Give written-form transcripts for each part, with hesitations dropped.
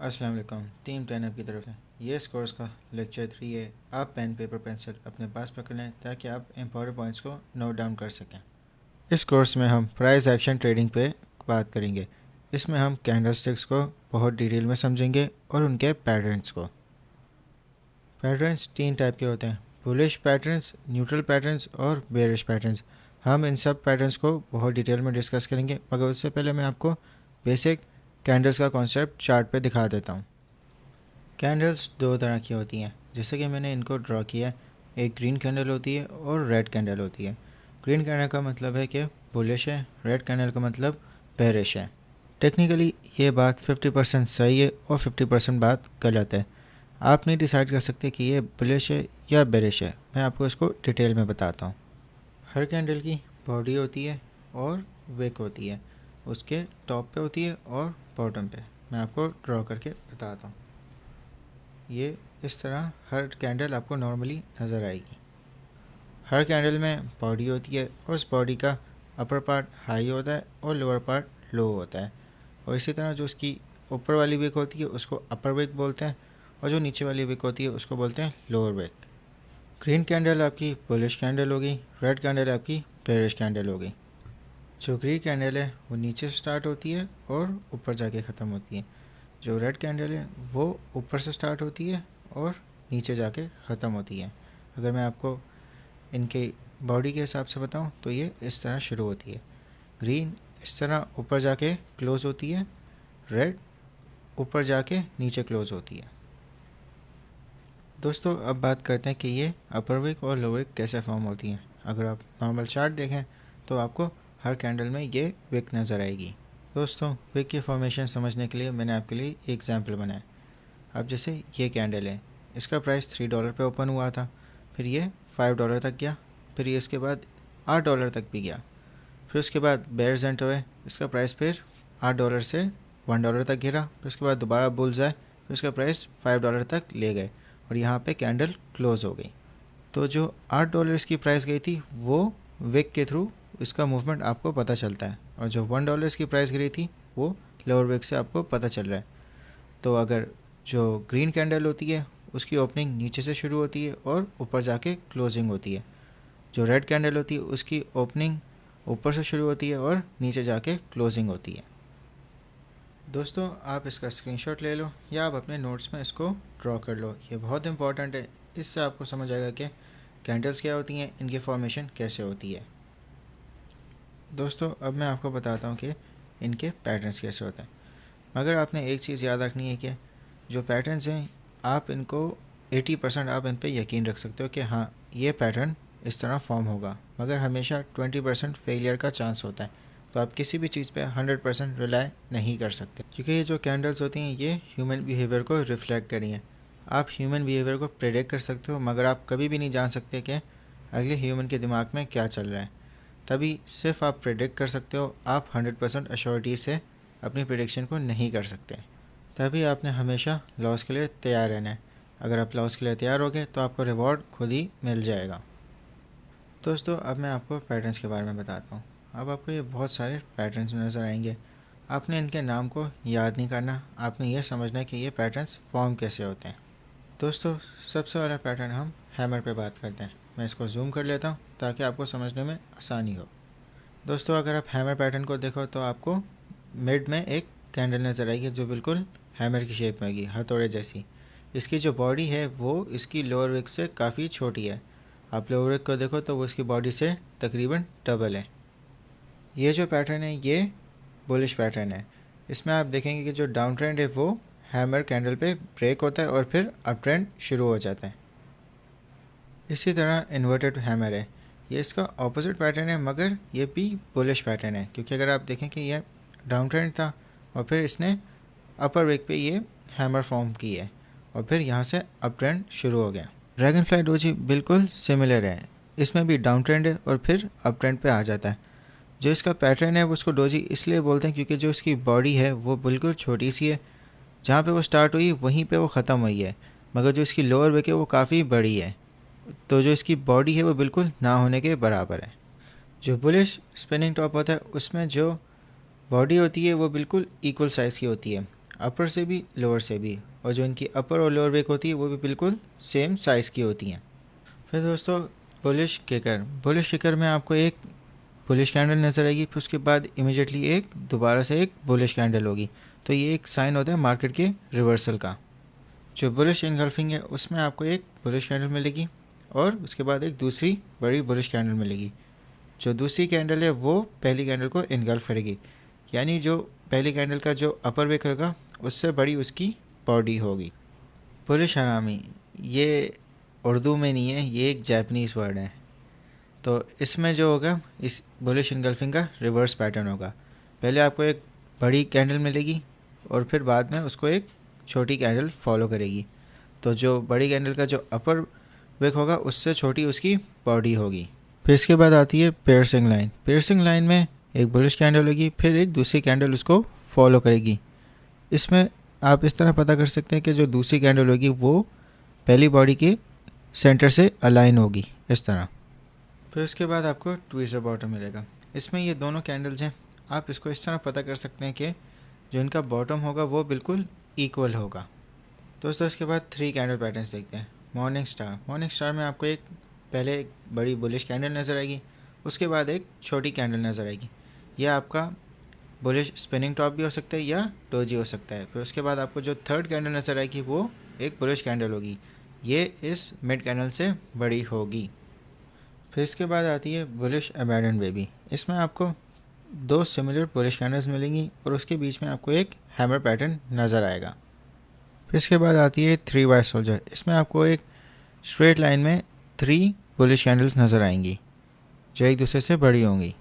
अस्सलाम वालेकुम। टीम 10 की तरफ से ये इस कोर्स का लेक्चर 3 है। आप पेन पेपर पेंसिल अपने पास पकड़ लें ताकि आप इंपॉर्टेंट पॉइंट्स को नोट डाउन कर सकें। इस कोर्स में हम प्राइस एक्शन ट्रेडिंग पे बात करेंगे। इसमें हम कैंडलस्टिक्स को बहुत डिटेल में समझेंगे और उनके पैटर्न्स को। पैटर्न्स 3 टाइप के होते हैं: बुलिश पैटर्न्स, न्यूट्रल पैटर्न्स और बेरिश पैटर्न्स। हम इन सब पैटर्न्स को बहुत डिटेल में डिस्कस करेंगे, मगर उससे पहले मैं आपको बेसिक कैंडल्स का कॉन्सेप्ट चार्ट पे दिखा देता हूँ। कैंडल्स 2 तरह की होती हैं, जैसे कि मैंने इनको ड्रॉ किया है। एक ग्रीन कैंडल होती है और रेड कैंडल होती है। ग्रीन कैंडल का मतलब है कि बुलिश है, रेड कैंडल का मतलब बेरिश है। टेक्निकली ये बात 50% सही है और 50% बात गलत है। आप नहीं डिसाइड कर सकते कि ये बुलिश है या बेरिश है। मैं आपको इसको डिटेल में बताता हूँ। हर कैंडल की बॉडी होती है और विक होती है, उसके टॉप पे होती है और बॉटम पे। मैं आपको ड्रॉ करके बताता हूँ। ये इस तरह हर कैंडल आपको नॉर्मली नज़र आएगी। हर कैंडल में बॉडी होती है और उस बॉडी का अपर पार्ट हाई होता है और लोअर पार्ट लो होता है। और इसी तरह जो उसकी ऊपर वाली विक होती है उसको अपर विक बोलते हैं और जो नीचे वाली विक होती है उसको बोलते हैं लोअर विक। ग्रीन कैंडल आपकी बुलिश कैंडल होगी, रेड कैंडल आपकी बेरिश कैंडल होगी। जो ग्रीन कैंडल है वो नीचे से स्टार्ट होती है और ऊपर जाके ख़त्म होती है। जो रेड कैंडल है वो ऊपर से स्टार्ट होती है और नीचे जाके ख़त्म होती है। अगर मैं आपको इनके बॉडी के हिसाब से बताऊं तो ये इस तरह शुरू होती है। ग्रीन इस तरह ऊपर जाके क्लोज़ होती है, रेड ऊपर जाके नीचे क्लोज़ होती है। दोस्तों अब बात करते हैं कि ये अपर विक और लोअर विक कैसे फॉर्म होती हैं। अगर आप नॉर्मल चार्ट देखें तो आपको हर कैंडल में ये विक नज़र आएगी। दोस्तों विक की फॉर्मेशन समझने के लिए मैंने आपके लिए एक एग्जांपल बनाया। अब जैसे ये कैंडल है, इसका प्राइस $3 पे ओपन हुआ था, फिर ये $5 तक गया, फिर ये इसके बाद $8 तक भी गया। फिर उसके बाद बेयर्स एंटर हुए, इसका प्राइस फिर $8 से $1 तक गिरा, फिर उसके बाद दोबारा बुल्स आए, फिर उसका प्राइस $5 तक ले गए और यहाँ पे कैंडल क्लोज़ हो गई। तो जो $8 की प्राइस गई थी वो विक के थ्रू इसका मूवमेंट आपको पता चलता है, और जो $1 की प्राइस गिरी थी वो लोअर विक से आपको पता चल रहा है। तो अगर जो ग्रीन कैंडल होती है उसकी ओपनिंग नीचे से शुरू होती है और ऊपर जाके क्लोजिंग होती है। जो रेड कैंडल होती है उसकी ओपनिंग ऊपर से शुरू होती है और नीचे जाके क्लोजिंग होती है। दोस्तों आप इसका स्क्रीनशॉट ले लो या आप अपने नोट्स में इसको ड्रॉ कर लो, ये बहुत इंपॉर्टेंट है। इससे आपको समझ आएगा कि कैंडल्स क्या होती हैं, इनकी फॉर्मेशन कैसे होती है। दोस्तों अब मैं आपको बताता हूँ कि इनके पैटर्न्स कैसे होते हैं। मगर आपने एक चीज़ याद रखनी है कि जो पैटर्न्स हैं आप इनको 80% आप इन पे यकीन रख सकते हो कि हाँ ये पैटर्न इस तरह फॉर्म होगा, मगर हमेशा 20% फेलियर का चांस होता है। तो आप किसी भी चीज़ पे 100% रिलाई नहीं कर सकते, क्योंकि ये जो कैंडल्स होती हैं ये ह्यूमन बिहेवियर को रिफ्लेक्ट करी हैं। आप ह्यूमन बिहेवियर को प्रेडिक्ट कर सकते हो, मगर आप कभी भी नहीं जान सकते कि अगले ह्यूमन के दिमाग में क्या चल रहा है। तभी सिर्फ आप प्रेडिक्ट कर सकते हो, आप 100% अश्योरिटी से अपनी प्रेडिक्शन को नहीं कर सकते। तभी आपने हमेशा लॉस के लिए तैयार रहना है। अगर आप लॉस के लिए तैयार हो गए तो आपको रिवॉर्ड खुद ही मिल जाएगा। दोस्तों अब मैं आपको पैटर्न्स के बारे में बताता हूँ। अब आपको ये बहुत सारे पैटर्न्स नज़र आएंगे। आपने इनके नाम को याद नहीं करना, आपने ये समझना है कि ये पैटर्न्स फॉर्म कैसे होते हैं। दोस्तों सबसे वाला पैटर्न हम हैमर पे बात करते हैं। मैं इसको जूम कर लेता हूँ ताकि आपको समझने में आसानी हो। दोस्तों अगर आप हैमर पैटर्न को देखो तो आपको मिड में एक कैंडल नज़र आएगी जो बिल्कुल हैमर की शेप में होगी, हथौड़े जैसी। इसकी जो बॉडी है वो इसकी लोअर विक से काफ़ी छोटी है। आप लोअर विक को देखो तो वो इसकी बॉडी से तकरीबन डबल है। ये जो पैटर्न है ये बुलिश पैटर्न है। इसमें आप देखेंगे कि जो डाउन ट्रेंड है वो हैमर कैंडल पे ब्रेक होता है और फिर अप ट्रेंड शुरू हो जाता है। इसी तरह इन्वर्टेड हैमर है, ये इसका ऑपोजिट पैटर्न है, मगर ये भी बुलिश पैटर्न है, क्योंकि अगर आप देखें कि ये डाउन ट्रेंड था और फिर इसने अपर विक पे ये हैमर फॉर्म की है और फिर यहाँ से अप ट्रेंड शुरू हो गया। ड्रैगन फ्लाई डोजी बिल्कुल सिमिलर है, इसमें भी डाउन ट्रेंड है और फिर अप ट्रेंड पे आ जाता है। जो इसका पैटर्न है वो उसको डोजी इसलिए बोलते हैं क्योंकि जो इसकी बॉडी है वो बिल्कुल छोटी सी है, जहाँ पे वो स्टार्ट हुई वहीं पे वो ख़त्म हुई है, मगर जो इसकी लोअर विक है वो काफ़ी बड़ी है, तो जो इसकी बॉडी है वो बिल्कुल ना होने के बराबर है। जो बुलिश स्पिनिंग टॉप होता है उसमें जो बॉडी होती है वो बिल्कुल इक्वल साइज़ की होती है। अपर से भी लोअर से भी, और जो इनकी अपर और लोअर विक होती है वो भी बिल्कुल सेम साइज़ की होती हैं। फिर दोस्तों बुलिश किकर में आपको एक बुलिश कैंडल नज़र आएगी, फिर उसके बाद इमीडिएटली एक दोबारा से एक बुलिश कैंडल होगी। तो ये एक साइन होता है मार्केट के रिवर्सल का। जो बुलिश इनगल्फिंग है उसमें आपको एक बुलिश कैंडल मिलेगी और उसके बाद एक दूसरी बड़ी बुलिश कैंडल मिलेगी। जो दूसरी कैंडल है वो पहली कैंडल को इनगल्फ करेगी, यानी जो पहली कैंडल का जो अपर विक होगा उससे बड़ी उसकी बॉडी होगी। बुलिश हरामी ये उर्दू में नहीं है, ये एक जापानीज़ वर्ड है। तो इसमें जो होगा इस बुलिश इनगल्फिंग का रिवर्स पैटर्न होगा। पहले आपको एक बड़ी कैंडल मिलेगी और फिर बाद में उसको एक छोटी कैंडल फॉलो करेगी। तो जो बड़ी कैंडल का जो अपर विक होगा उससे छोटी उसकी बॉडी होगी। फिर इसके बाद आती है पियर्सिंग लाइन। पियर्सिंग लाइन में एक बुलिश कैंडल होगी, फिर एक दूसरी कैंडल उसको फॉलो करेगी। इसमें आप इस तरह पता कर सकते हैं कि जो दूसरी कैंडल होगी वो पहली बॉडी के सेंटर से अलाइन होगी, इस तरह। फिर उसके बाद आपको ट्विस्टर बॉटम मिलेगा। इसमें ये दोनों कैंडल्स हैं, आप इसको इस तरह पता कर सकते हैं कि जो इनका बॉटम होगा वो बिल्कुल इक्वल होगा। दोस्तों इसके बाद 3 कैंडल पैटर्न्स देखते हैं। मॉर्निंग स्टार में आपको पहले एक बड़ी बुलिश कैंडल नज़र आएगी, उसके बाद एक छोटी कैंडल नज़र आएगी। यह आपका बुलिश स्पिनिंग टॉप भी हो सकता है या डोजी हो सकता है। फिर उसके बाद आपको जो थर्ड कैंडल नज़र आएगी वो एक बुलिश कैंडल होगी, ये इस मिड कैंडल से बड़ी होगी। फिर इसके बाद आती है बुलिश अबैंडन बेबी। इसमें आपको 2 सिमिलर बुलिश कैंडल्स मिलेंगी और उसके बीच में आपको एक हैमर पैटर्न नज़र आएगा। फिर इसके बाद आती है 3 वाइट सोल्जर। इसमें आपको एक स्ट्रेट लाइन में 3 बुलिश कैंडल्स नज़र आएंगी जो एक दूसरे से बड़ी होंगी।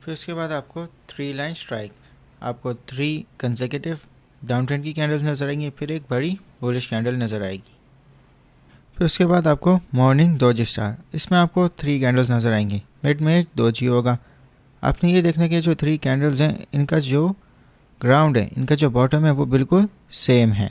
फिर उसके बाद आपको 3 लाइन स्ट्राइक, आपको 3 कंसेक्यूटिव डाउन ट्रेंड की कैंडल्स नज़र आएंगी, फिर एक बड़ी बुलिश कैंडल नज़र आएगी। फिर उसके बाद आपको मॉर्निंग डोजी स्टार। इसमें आपको 3 कैंडल्स नज़र आएंगी, मिड में एक डोजी होगा। आपने ये देखना कि जो 3 कैंडल्स हैं इनका जो ग्राउंड है, इनका जो बॉटम है वो बिल्कुल सेम है।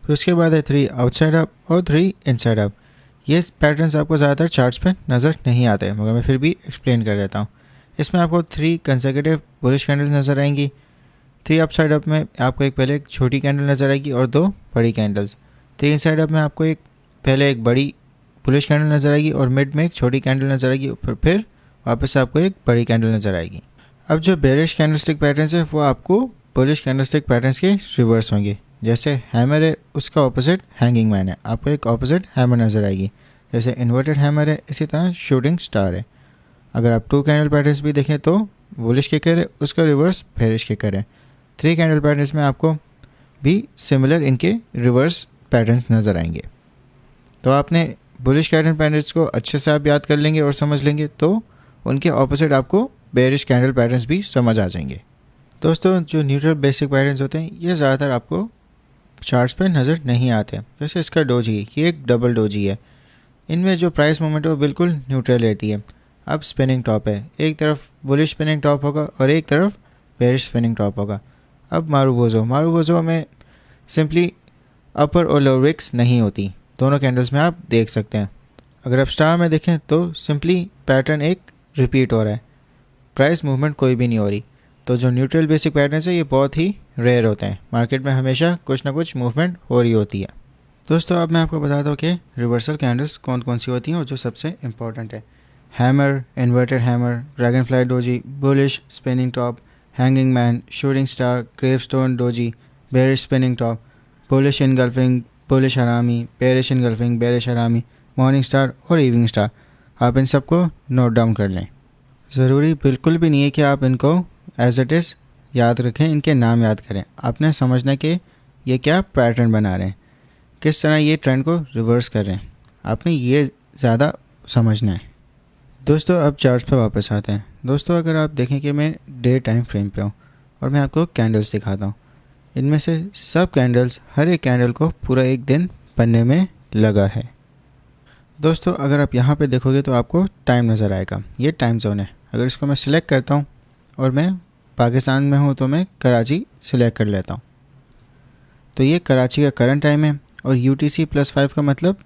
फिर उसके बाद है 3 आउटसाइड अप और 3 इनसाइड अप। ये पैटर्न्स आपको ज़्यादातर चार्ट्स पे नज़र नहीं आते हैं, मगर मैं फिर भी एक्सप्लेन कर देता हूँ। इसमें आपको 3 कंसेक्यूटिव बुलिश कैंडल्स नज़र आएंगी। 3 अपसाइड अप में आपको पहले एक छोटी कैंडल नज़र आएगी और 2 बड़ी कैंडल्स। 3 इनसाइड अप में आपको पहले एक बड़ी बुलिश कैंडल नज़र आएगी और मिड में एक छोटी कैंडल नज़र आएगी, फिर वापस आपको एक बड़ी कैंडल नज़र आएगी। अब जो बेरिश कैंडलस्टिक पैटर्न्स है वो आपको बुलिश कैंडलस्टिक पैटर्न्स के रिवर्स होंगे। जैसे हैमर है उसका ऑपोजिट हैंगिंग मैन है, आपको एक ऑपोजिट हैमर नज़र आएगी। जैसे इन्वर्टेड हैमर है, इसी तरह शूटिंग स्टार है। अगर आप 2 कैंडल पैटर्न्स भी देखें तो बुलिश किकर है, उसका रिवर्स बेरिश किकर है। 3 कैंडल पैटर्न्स में आपको भी सिमिलर इनके रिवर्स पैटर्न्स नज़र आएंगे। तो आपने बुलिश कैंडल पैटर्न्स को अच्छे से आप याद कर लेंगे और समझ लेंगे तो उनके ऑपोजिट आपको बेरिश कैंडल पैटर्न्स भी समझ आ जाएंगे। दोस्तों जो न्यूट्रल बेसिक पैटर्न्स होते हैं ये ज़्यादातर आपको चार्ट्स पे नज़र नहीं आते। जैसे इसका डोजी, ये एक डबल डोजी है। इनमें जो प्राइस मूवमेंट है वो बिल्कुल न्यूट्रल रहती है। अब स्पिनिंग टॉप है, एक तरफ बुलिश स्पिनिंग टॉप होगा और एक तरफ बेरिश स्पिनिंग टॉप होगा। अब मारूबोजो में सिंपली अपर और लोअर विक्स नहीं होती, दोनों कैंडल्स में आप देख सकते हैं। अगर आप स्टार में देखें तो सिंपली पैटर्न एक रिपीट हो रहा है, प्राइस मूवमेंट कोई भी नहीं हो रही। तो जो न्यूट्रल बेसिक पैटर्न्स है ये बहुत ही रेयर होते हैं, मार्केट में हमेशा कुछ ना कुछ मूवमेंट हो रही होती है। दोस्तों अब मैं आपको बताता हूँ कि रिवर्सल कैंडल्स कौन कौन सी होती हैं और जो सबसे इम्पॉर्टेंट है। Hammer, inverted hammer, dragon fly doji, bullish spinning top, hanging man, shooting star, gravestone doji, bearish spinning top, bullish engulfing, bullish हरामी, बेरिश इनगल्फिंग, बेरिश हरामी, मॉर्निंग स्टार और इवनिंग स्टार। आप इन सबको नोट डाउन कर लें। ज़रूरी बिल्कुल भी नहीं है कि आप इनको एज इट इज़ याद रखें, इनके नाम याद करें। आपने समझना कि ये क्या पैटर्न बना रहे हैं, किस तरह ये ट्रेंड को रिवर्स कर रहे हैं, आपने ये ज़्यादा समझना है। दोस्तों अब चार्ट्स पे वापस आते हैं। दोस्तों अगर आप देखें कि मैं डे टाइम फ्रेम पे हूँ और मैं आपको कैंडल्स दिखाता हूँ, इनमें से सब कैंडल्स, हर एक कैंडल को पूरा एक दिन बनने में लगा है। दोस्तों अगर आप यहाँ पे देखोगे तो आपको टाइम नज़र आएगा, ये टाइम जोन है। अगर इसको मैं सिलेक्ट करता हूँ और मैं पाकिस्तान में हूँ तो मैं कराची सिलेक्ट कर लेता हूँ, तो ये कराची का करंट टाइम है। और UTC+5 का मतलब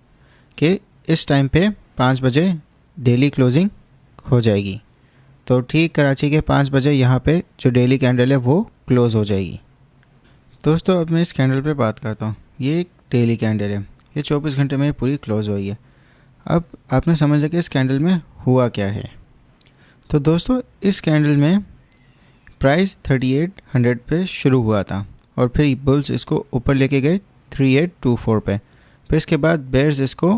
कि इस टाइम पे 5 बजे डेली क्लोजिंग हो जाएगी। तो ठीक कराची के 5 बजे यहाँ पे जो डेली कैंडल है वो क्लोज़ हो जाएगी। दोस्तों अब मैं इस कैंडल पे बात करता हूँ। ये एक डेली कैंडल है, ये 24 घंटे में पूरी क्लोज हुई है। अब आपने समझा कि इस कैंडल में हुआ क्या है। तो दोस्तों इस कैंडल में प्राइस 3800 पे शुरू हुआ था और फिर बुल्स इसको ऊपर लेके गए 3824 पे। फिर इसके बाद बेयर्स इसको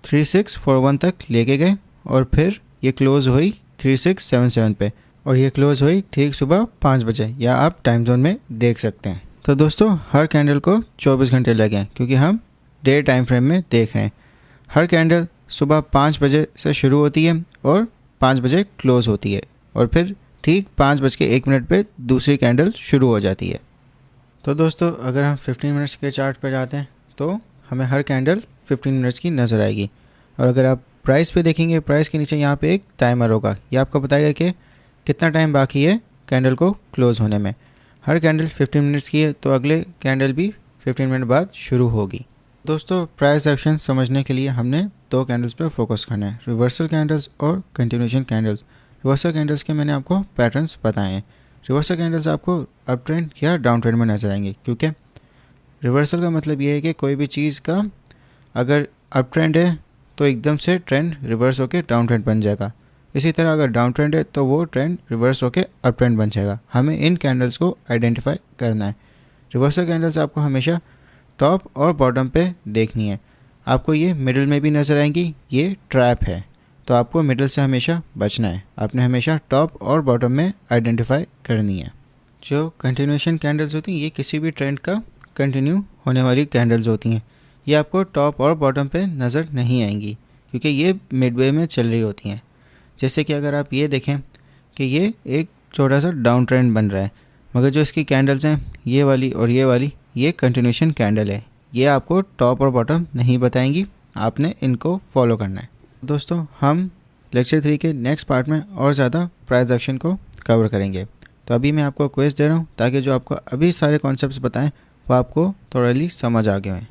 3641 तक लेके गए और फिर ये क्लोज़ हुई 3677 पे और ये क्लोज़ हुई ठीक सुबह 5 बजे, या आप टाइम जोन में देख सकते हैं। तो दोस्तों हर कैंडल को 24 घंटे लगे हैं क्योंकि हम डे टाइम फ्रेम में देख रहे हैं। हर कैंडल सुबह 5 बजे से शुरू होती है और 5 बजे क्लोज़ होती है और फिर ठीक 5:01 पे दूसरी कैंडल शुरू हो जाती है। तो दोस्तों अगर हम 15 मिनट्स के चार्ट पर जाते हैं तो हमें हर कैंडल 15 मिनट्स की नज़र आएगी। और अगर आप प्राइस पे देखेंगे, प्राइस के नीचे यहाँ पे एक टाइमर होगा, ये आपको बताएगा कि कितना टाइम बाकी है कैंडल को क्लोज़ होने में। हर कैंडल 15 मिनट्स की है तो अगले कैंडल भी 15 मिनट बाद शुरू होगी। दोस्तों प्राइस एक्शन समझने के लिए हमने 2 कैंडल्स पर फोकस करना है, रिवर्सल कैंडल्स और कंटिन्यूएशन कैंडल्स। रिवर्सल कैंडल्स के मैंने आपको पैटर्न्स बताए हैं। रिवर्सल कैंडल्स आपको अप ट्रेंड या डाउन ट्रेंड में नज़र आएंगे, क्योंकि रिवर्सल का मतलब ये है कि कोई भी चीज़ का अगर अप ट्रेंड है तो एकदम से ट्रेंड रिवर्स होकर डाउन ट्रेंड बन जाएगा। इसी तरह अगर डाउन ट्रेंड है तो वो ट्रेंड रिवर्स होकर अप ट्रेंड बन जाएगा। हमें इन कैंडल्स को आइडेंटिफाई करना है। रिवर्सल कैंडल्स आपको हमेशा टॉप और बॉटम पे देखनी है। आपको ये मिडिल में भी नज़र आएंगी, ये ट्रैप है, तो आपको मिडिल से हमेशा बचना है। आपने हमेशा टॉप और बॉटम में आइडेंटिफाई करनी है। जो कंटिन्यूएशन कैंडल्स होती हैं ये किसी भी ट्रेंड का कंटिन्यू होने वाली कैंडल्स होती हैं। ये आपको टॉप और बॉटम पे नज़र नहीं आएंगी क्योंकि ये मिडवे में चल रही होती हैं। जैसे कि अगर आप ये देखें कि ये एक छोटा सा डाउन ट्रेंड बन रहा है, मगर जो इसकी कैंडल्स हैं ये वाली और ये वाली, ये कंटिन्यूएशन कैंडल है। ये आपको टॉप और बॉटम नहीं बताएंगी, आपने इनको फॉलो करना है। दोस्तों हम लेक्चर 3 के नेक्स्ट पार्ट में और ज़्यादा प्राइस एक्शन को कवर करेंगे। तो अभी मैं आपको क्विज दे रहा हूँ ताकि जो आपको अभी सारे कॉन्सेप्ट्स बताएं वो आपको थोड़ी समझ आ गए हैं।